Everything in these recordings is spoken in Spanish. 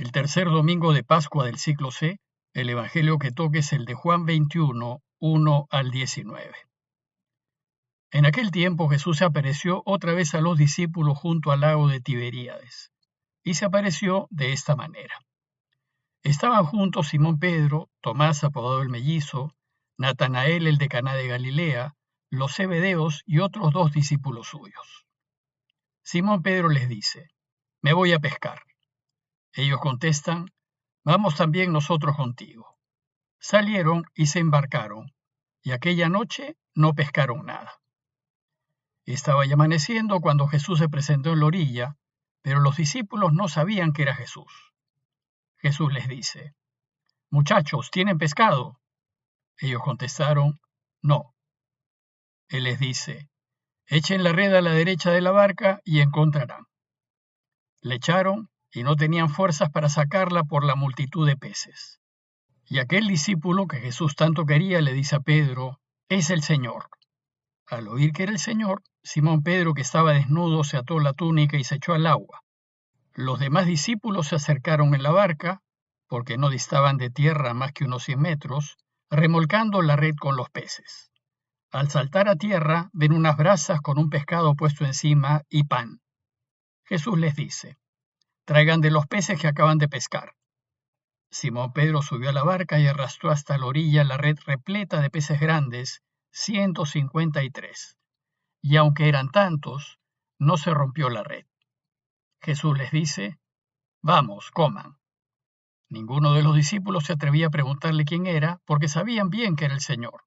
El tercer domingo de Pascua del ciclo C, el evangelio que toca es el de Juan 21, 1 al 19. En aquel tiempo Jesús se apareció otra vez a los discípulos junto al lago de Tiberíades, y se apareció de esta manera. Estaban juntos Simón Pedro, Tomás apodado el Mellizo, Natanael el de Caná de Galilea, los Zebedeos y otros 2 discípulos suyos. Simón Pedro les dice: «Me voy a pescar». Ellos contestan: «Vamos también nosotros contigo». Salieron y se embarcaron, y aquella noche no pescaron nada. Estaba ya amaneciendo cuando Jesús se presentó en la orilla, pero los discípulos no sabían que era Jesús. Jesús les dice: «Muchachos, ¿tienen pescado?». Ellos contestaron: «No». Él les dice: «Echen la red a la derecha de la barca y encontrarán». Le echaron y no tenían fuerzas para sacarla por la multitud de peces. Y aquel discípulo que Jesús tanto quería le dice a Pedro: «Es el Señor». Al oír que era el Señor, Simón Pedro, que estaba desnudo, se ató la túnica y se echó al agua. Los demás discípulos se acercaron en la barca, porque no distaban de tierra más que unos 100 metros, remolcando la red con los peces. Al saltar a tierra, ven unas brasas con un pescado puesto encima y pan. Jesús les dice: «Traigan de los peces que acaban de pescar». Simón Pedro subió a la barca y arrastró hasta la orilla la red repleta de peces grandes, 153. Y aunque eran tantos, no se rompió la red. Jesús les dice: «Vamos, coman». Ninguno de los discípulos se atrevía a preguntarle quién era, porque sabían bien que era el Señor.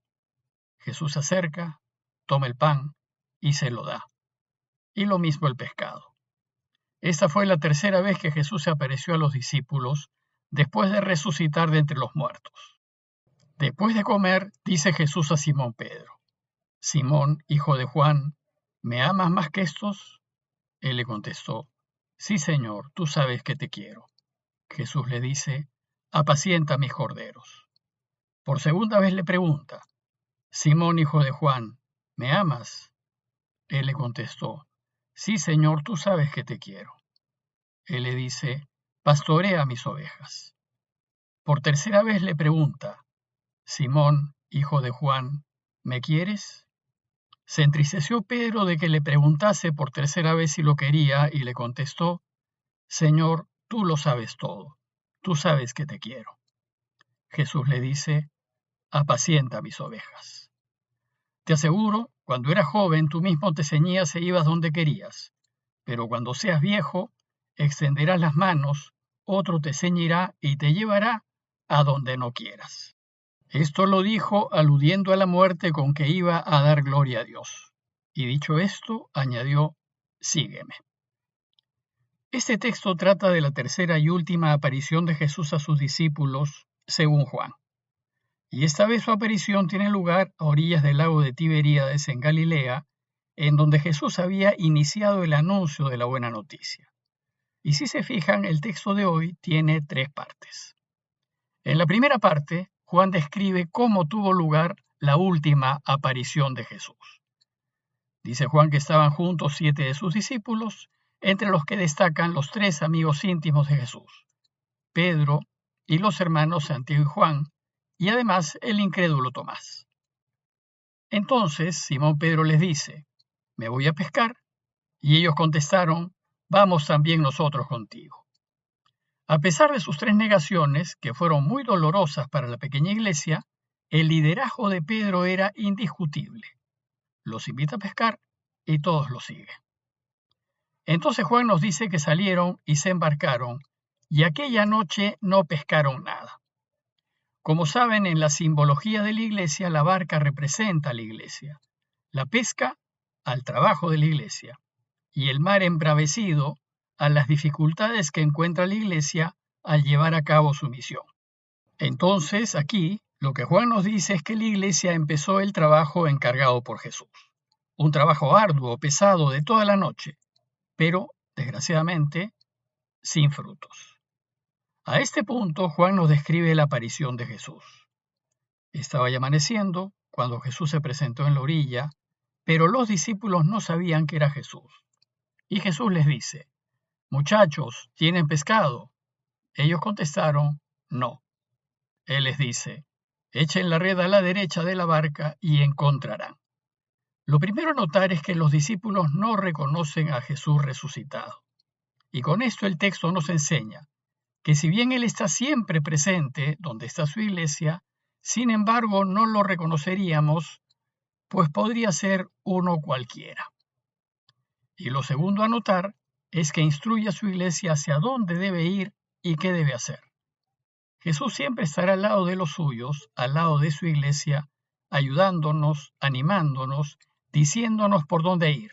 Jesús se acerca, toma el pan y se lo da. Y lo mismo el pescado. Esta fue la tercera vez que Jesús se apareció a los discípulos después de resucitar de entre los muertos. Después de comer, dice Jesús a Simón Pedro: «Simón, hijo de Juan, ¿me amas más que estos?». Él le contestó: «Sí, Señor, tú sabes que te quiero». Jesús le dice: «Apacienta mis corderos». Por segunda vez le pregunta: «Simón, hijo de Juan, ¿me amas?». Él le contestó: «Sí, Señor, tú sabes que te quiero». Él le dice: «Pastorea mis ovejas». Por tercera vez le pregunta: «Simón, hijo de Juan, ¿me quieres?». Se entristeció Pedro de que le preguntase por tercera vez si lo quería y le contestó: «Señor, tú lo sabes todo, tú sabes que te quiero». Jesús le dice: «Apacienta mis ovejas». Te aseguro, cuando eras joven tú mismo te ceñías e ibas donde querías, pero cuando seas viejo, extenderás las manos, otro te ceñirá y te llevará a donde no quieras. Esto lo dijo aludiendo a la muerte con que iba a dar gloria a Dios. Y dicho esto, añadió: «Sígueme». Este texto trata de la tercera y última aparición de Jesús a sus discípulos, según Juan. Y esta vez su aparición tiene lugar a orillas del lago de Tiberíades en Galilea, en donde Jesús había iniciado el anuncio de la buena noticia. Y si se fijan, el texto de hoy tiene 3 partes. En la primera parte, Juan describe cómo tuvo lugar la última aparición de Jesús. Dice Juan que estaban juntos 7 de sus discípulos, entre los que destacan los 3 amigos íntimos de Jesús: Pedro y los hermanos Santiago y Juan, y además el incrédulo Tomás. Entonces Simón Pedro les dice: «Me voy a pescar», y ellos contestaron: «Vamos también nosotros contigo». A pesar de sus 3 negaciones, que fueron muy dolorosas para la pequeña iglesia, el liderazgo de Pedro era indiscutible. Los invita a pescar y todos lo siguen. Entonces Juan nos dice que salieron y se embarcaron, y aquella noche no pescaron nada. Como saben, en la simbología de la iglesia, la barca representa a la iglesia, la pesca al trabajo de la iglesia, y el mar embravecido a las dificultades que encuentra la iglesia al llevar a cabo su misión. Entonces, aquí, lo que Juan nos dice es que la iglesia empezó el trabajo encargado por Jesús. Un trabajo arduo, pesado, de toda la noche, pero, desgraciadamente, sin frutos. A este punto, Juan nos describe la aparición de Jesús. Estaba ya amaneciendo cuando Jesús se presentó en la orilla, pero los discípulos no sabían que era Jesús. Y Jesús les dice: «Muchachos, ¿tienen pescado?». Ellos contestaron, no. Él les dice, echen la red a la derecha de la barca y encontrarán. Lo primero a notar es que los discípulos no reconocen a Jesús resucitado. Y con esto el texto nos enseña que si bien Él está siempre presente donde está su iglesia, sin embargo no lo reconoceríamos, pues podría ser uno cualquiera. Y lo segundo a notar es que instruye a su iglesia hacia dónde debe ir y qué debe hacer. Jesús siempre estará al lado de los suyos, al lado de su iglesia, ayudándonos, animándonos, diciéndonos por dónde ir.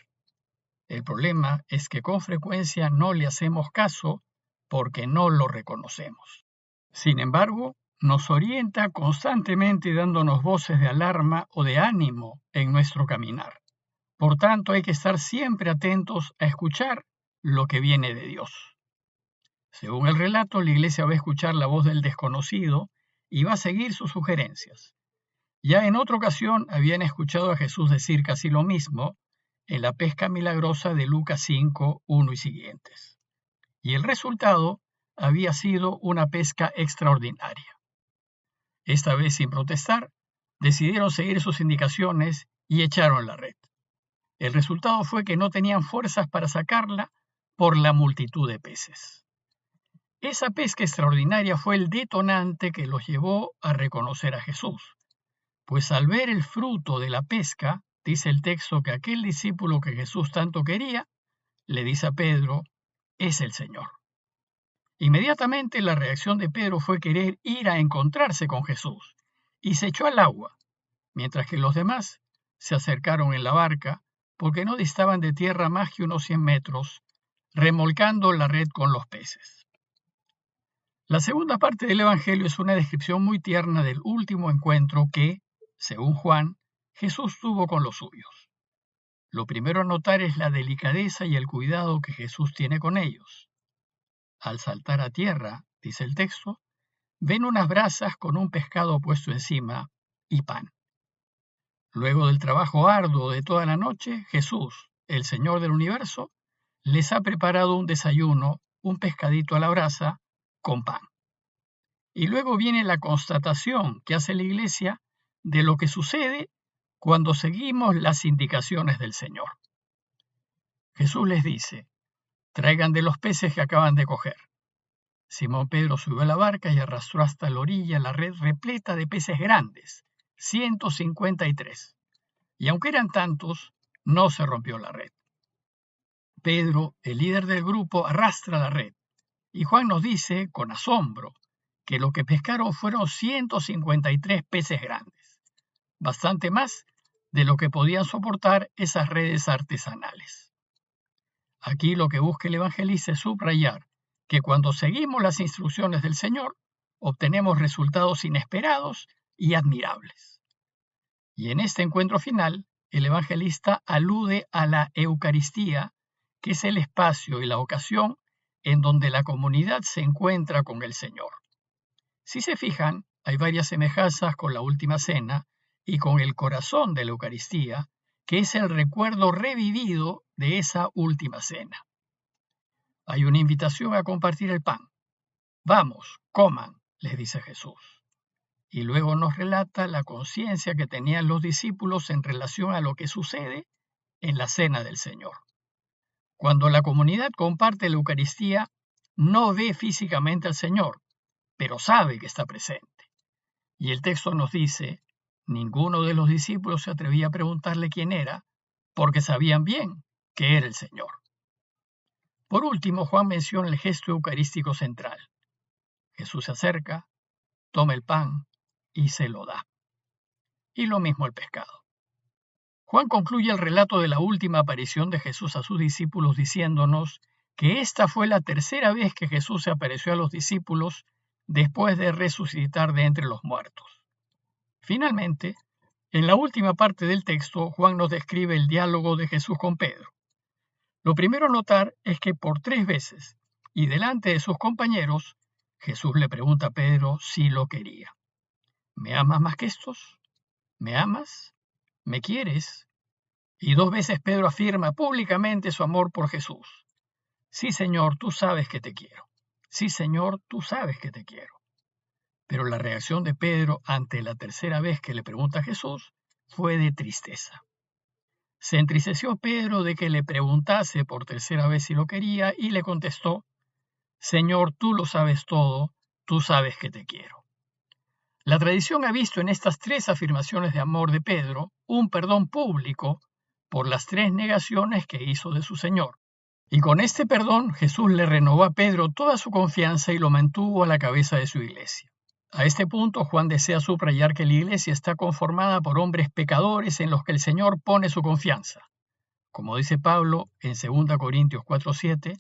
El problema es que con frecuencia no le hacemos caso porque no lo reconocemos. Sin embargo, nos orienta constantemente dándonos voces de alarma o de ánimo en nuestro caminar. Por tanto, hay que estar siempre atentos a escuchar lo que viene de Dios. Según el relato, la iglesia va a escuchar la voz del desconocido y va a seguir sus sugerencias. Ya en otra ocasión habían escuchado a Jesús decir casi lo mismo en la pesca milagrosa de Lucas 5, 1 y siguientes. Y el resultado había sido una pesca extraordinaria. Esta vez, sin protestar, decidieron seguir sus indicaciones y echaron la red. El resultado fue que no tenían fuerzas para sacarla por la multitud de peces. Esa pesca extraordinaria fue el detonante que los llevó a reconocer a Jesús, pues al ver el fruto de la pesca, dice el texto que aquel discípulo que Jesús tanto quería, le dice a Pedro, es el Señor. Inmediatamente la reacción de Pedro fue querer ir a encontrarse con Jesús, y se echó al agua, mientras que los demás se acercaron en la barca, porque no distaban de tierra más que unos 100 metros, remolcando la red con los peces. La segunda parte del Evangelio es una descripción muy tierna del último encuentro que, según Juan, Jesús tuvo con los suyos. Lo primero a notar es la delicadeza y el cuidado que Jesús tiene con ellos. Al saltar a tierra, dice el texto, ven unas brasas con un pescado puesto encima y pan. Luego del trabajo arduo de toda la noche, Jesús, el Señor del universo, les ha preparado un desayuno, un pescadito a la brasa, con pan. Y luego viene la constatación que hace la Iglesia de lo que sucede cuando seguimos las indicaciones del Señor. Jesús les dice, traigan de los peces que acaban de coger. Simón Pedro subió a la barca y arrastró hasta la orilla la red repleta de peces grandes, 153. Y aunque eran tantos, no se rompió la red. Pedro, el líder del grupo, arrastra la red. Y Juan nos dice, con asombro, que lo que pescaron fueron 153 peces grandes, bastante más de lo que podían soportar esas redes artesanales. Aquí lo que busca el evangelista es subrayar que cuando seguimos las instrucciones del Señor, obtenemos resultados inesperados y admirables. Y en este encuentro final, el evangelista alude a la Eucaristía, que es el espacio y la ocasión en donde la comunidad se encuentra con el Señor. Si se fijan, hay varias semejanzas con la última cena y con el corazón de la Eucaristía, que es el recuerdo revivido de esa última cena. Hay una invitación a compartir el pan. Vamos, coman, les dice Jesús. Y luego nos relata la conciencia que tenían los discípulos en relación a lo que sucede en la cena del Señor. Cuando la comunidad comparte la Eucaristía, no ve físicamente al Señor, pero sabe que está presente. Y el texto nos dice, ninguno de los discípulos se atrevía a preguntarle quién era, porque sabían bien que era el Señor. Por último, Juan menciona el gesto eucarístico central. Jesús se acerca, toma el pan y se lo da. Y lo mismo el pescado. Juan concluye el relato de la última aparición de Jesús a sus discípulos diciéndonos que esta fue la tercera vez que Jesús se apareció a los discípulos después de resucitar de entre los muertos. Finalmente, en la última parte del texto, Juan nos describe el diálogo de Jesús con Pedro. Lo primero a notar es que por 3 veces, y delante de sus compañeros, Jesús le pregunta a Pedro si lo quería. ¿Me amas más que estos? ¿Me amas? ¿Me quieres? Y 2 veces Pedro afirma públicamente su amor por Jesús. Sí, Señor, tú sabes que te quiero. sí, Señor, tú sabes que te quiero. Pero la reacción de Pedro ante la tercera vez que le pregunta a Jesús fue de tristeza. Se entristeció Pedro de que le preguntase por tercera vez si lo quería y le contestó, Señor, tú lo sabes todo, tú sabes que te quiero. La tradición ha visto en estas tres afirmaciones de amor de Pedro un perdón público por las tres negaciones que hizo de su Señor. Y con este perdón Jesús le renovó a Pedro toda su confianza y lo mantuvo a la cabeza de su iglesia. A este punto Juan desea subrayar que la iglesia está conformada por hombres pecadores en los que el Señor pone su confianza. Como dice Pablo en 2 Corintios 4:7,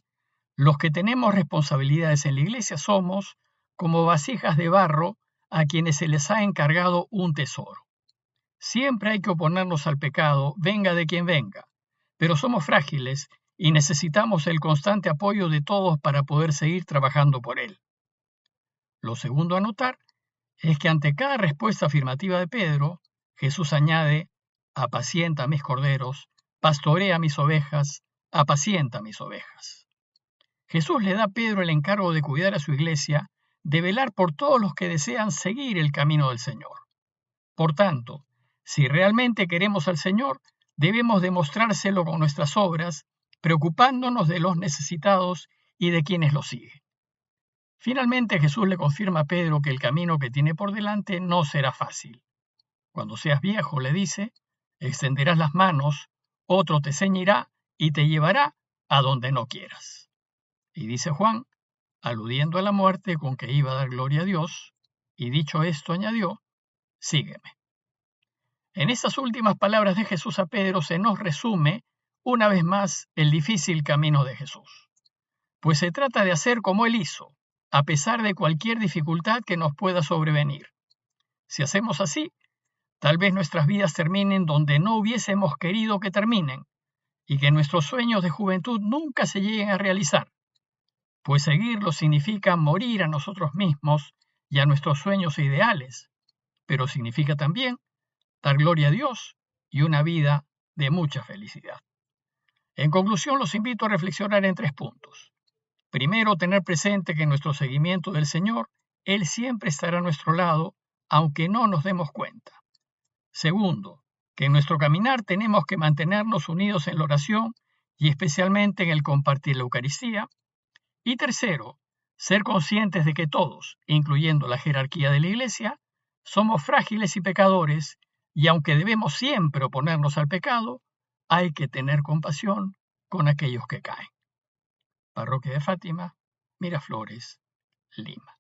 los que tenemos responsabilidades en la iglesia somos como vasijas de barro a quienes se les ha encargado un tesoro. Siempre hay que oponernos al pecado, venga de quien venga, pero somos frágiles y necesitamos el constante apoyo de todos para poder seguir trabajando por él. Lo segundo a notar es que ante cada respuesta afirmativa de Pedro, Jesús añade, apacienta mis corderos, pastorea mis ovejas, apacienta mis ovejas. Jesús le da a Pedro el encargo de cuidar a su iglesia, de velar por todos los que desean seguir el camino del Señor. Por tanto, si realmente queremos al Señor, debemos demostrárselo con nuestras obras, preocupándonos de los necesitados y de quienes lo siguen. Finalmente, Jesús le confirma a Pedro que el camino que tiene por delante no será fácil. Cuando seas viejo, le dice, extenderás las manos, otro te ceñirá y te llevará a donde no quieras. Y dice Juan, aludiendo a la muerte con que iba a dar gloria a Dios, y dicho esto añadió, sígueme. En estas últimas palabras de Jesús a Pedro se nos resume, una vez más, el difícil camino de Jesús. Pues se trata de hacer como Él hizo, a pesar de cualquier dificultad que nos pueda sobrevenir. Si hacemos así, tal vez nuestras vidas terminen donde no hubiésemos querido que terminen, y que nuestros sueños de juventud nunca se lleguen a realizar, pues seguirlos significa morir a nosotros mismos y a nuestros sueños e ideales, pero significa también dar gloria a Dios y una vida de mucha felicidad. En conclusión, los invito a reflexionar en 3 puntos. Primero, tener presente que en nuestro seguimiento del Señor, Él siempre estará a nuestro lado, aunque no nos demos cuenta. Segundo, que en nuestro caminar tenemos que mantenernos unidos en la oración y especialmente en el compartir la Eucaristía. Y tercero, ser conscientes de que todos, incluyendo la jerarquía de la Iglesia, somos frágiles y pecadores, y aunque debemos siempre oponernos al pecado, hay que tener compasión con aquellos que caen. Parroquia de Fátima, Miraflores, Lima.